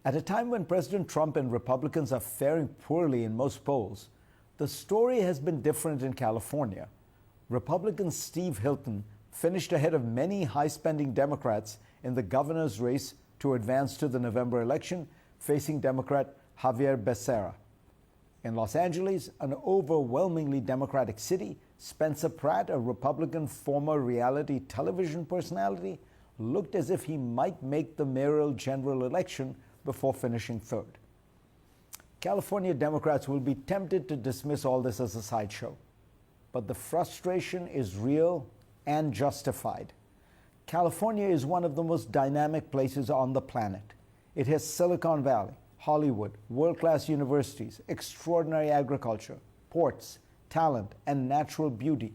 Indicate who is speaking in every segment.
Speaker 1: At a time when President Trump and Republicans are faring poorly in most polls, the story has been different in California. Republican Steve Hilton finished ahead of many high-spending Democrats in the governor's race to advance to the November election, facing Democrat Xavier Becerra. In Los Angeles, an overwhelmingly Democratic city, Spencer Pratt, a Republican former reality television personality, looked as if he might make the mayoral general election before finishing third. California Democrats will be tempted to dismiss all this as a sideshow, but the frustration is real and justified. California is one of the most dynamic places on the planet. It has Silicon Valley, Hollywood, world-class universities, extraordinary agriculture, ports, talent, and natural beauty.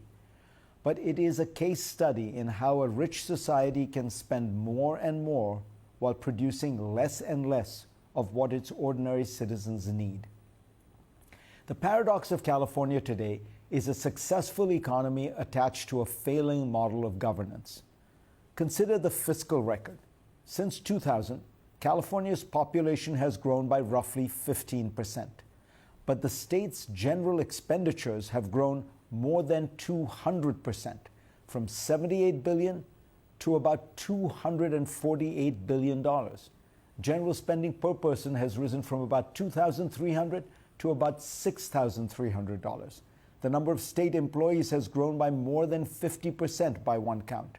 Speaker 1: But it is a case study in how a rich society can spend more and more while producing less and less of what its ordinary citizens need. The paradox of California today is a successful economy attached to a failing model of governance. Consider the fiscal record. Since 2000, California's population has grown by roughly 15%, but the state's general expenditures have grown more than 200%, from $78 billion to about $248 billion. General spending per person has risen from about $2,300 to about $6,300. The number of state employees has grown by more than 50% by one count.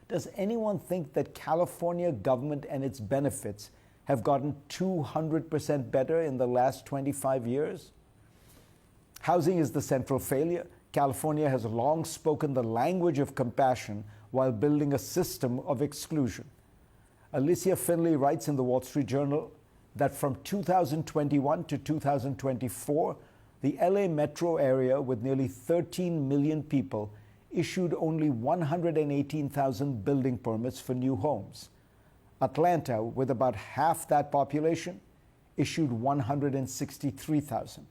Speaker 1: Does anyone think that California government and its benefits have gotten 200% better in the last 25 years? Housing is the central failure. California has long spoken the language of compassion while building a system of exclusion. Alicia Finley writes in the Wall Street Journal that from 2021 to 2024, the LA metro area, with nearly 13 million people, issued only 118,000 building permits for new homes. Atlanta, with about half that population, issued 163,000.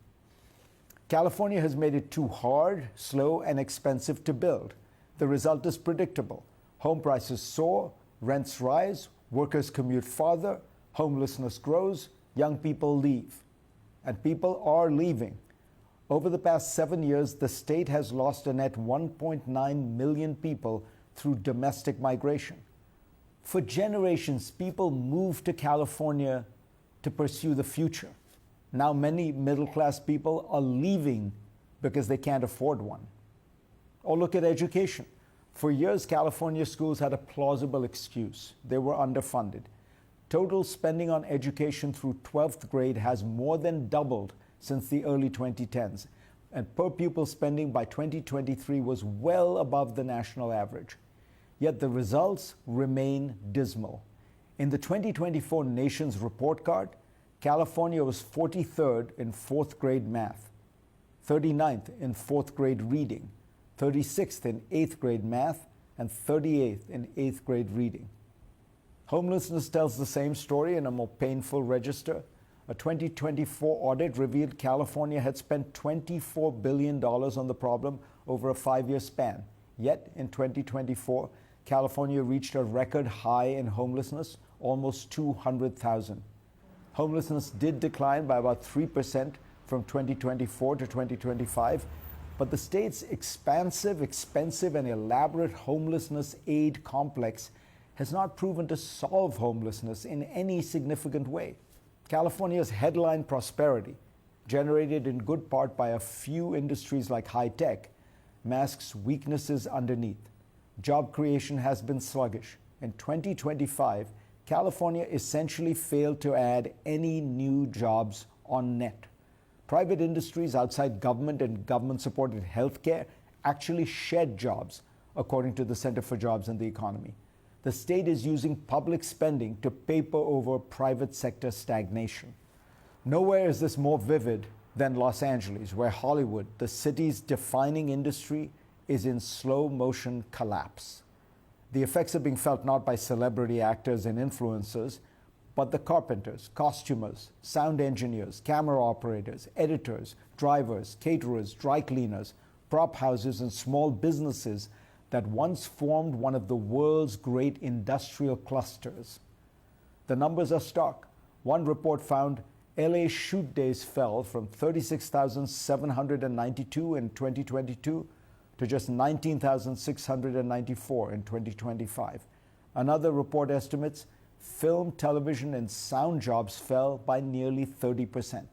Speaker 1: California has made it too hard, slow, and expensive to build. The result is predictable. Home prices soar, rents rise, workers commute farther, homelessness grows, young people leave. And people are leaving. Over the past 7 years, the state has lost a net 1.9 million people through domestic migration. For generations, people moved to California to pursue the future. Now many middle-class people are leaving because they can't afford one. Or look at education. For years, California schools had a plausible excuse. They were underfunded. Total spending on education through 12th grade has more than doubled since the early 2010s, and per pupil spending by 2023 was well above the national average. Yet the results remain dismal. In the 2024 Nation's Report Card, California was 43rd in 4th grade math, 39th in 4th grade reading, 36th in 8th grade math, and 38th in 8th grade reading. Homelessness tells the same story in a more painful register. A 2024 audit revealed California had spent $24 billion on the problem over a 5-year span. Yet, in 2024, California reached a record high in homelessness, almost 200,000. Homelessness did decline by about 3% from 2024 to 2025, but the state's expansive, expensive, and elaborate homelessness aid complex has not proven to solve homelessness in any significant way. California's headline prosperity, generated in good part by a few industries like high tech, masks weaknesses underneath. Job creation has been sluggish. In 2025, California essentially failed to add any new jobs on net. Private industries outside government and government-supported healthcare actually shed jobs, according to the Center for Jobs and the Economy. The state is using public spending to paper over private sector stagnation. Nowhere is this more vivid than Los Angeles, where Hollywood, the city's defining industry, is in slow motion collapse. The effects are being felt not by celebrity actors and influencers, but the carpenters, costumers, sound engineers, camera operators, editors, drivers, caterers, dry cleaners, prop houses, and small businesses that once formed one of the world's great industrial clusters. The numbers are stark. One report found LA shoot days fell from 36,792 in 2022 to just 19,694 in 2025. Another report estimates film, television, and sound jobs fell by nearly 30%.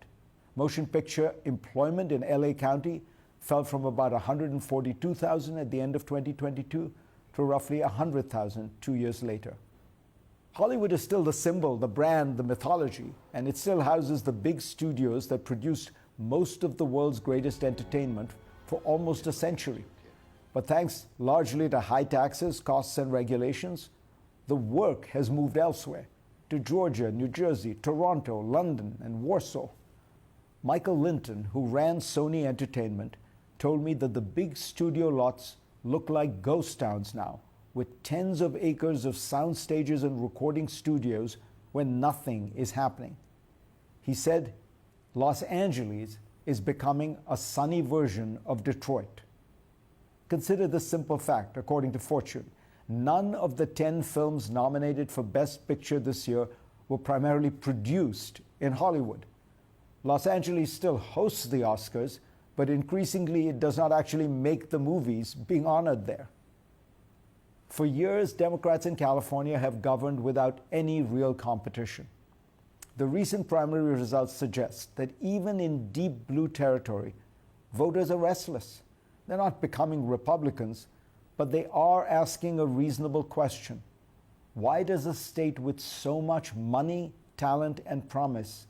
Speaker 1: Motion picture employment in LA County fell from about 142,000 at the end of 2022 to roughly 100,000 2 years later. Hollywood is still the symbol, the brand, the mythology, and it still houses the big studios that produced most of the world's greatest entertainment for almost a century. But thanks largely to high taxes, costs, and regulations, the work has moved elsewhere, to Georgia, New Jersey, Toronto, London, and Warsaw. Michael Linton, who ran Sony Entertainment, told me that the big studio lots look like ghost towns now, with tens of acres of sound stages and recording studios where nothing is happening. He said Los Angeles is becoming a sunny version of Detroit. Consider this simple fact, according to Fortune. None of the 10 films nominated for Best Picture this year were primarily produced in Hollywood. Los Angeles still hosts the Oscars, but increasingly it does not actually make the movies being honored there. For years, Democrats in California have governed without any real competition. The recent primary results suggest that even in deep blue territory, voters are restless. They're not becoming Republicans, but they are asking a reasonable question. Why does a state with so much money, talent, and promise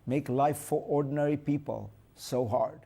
Speaker 1: make life for ordinary people so hard?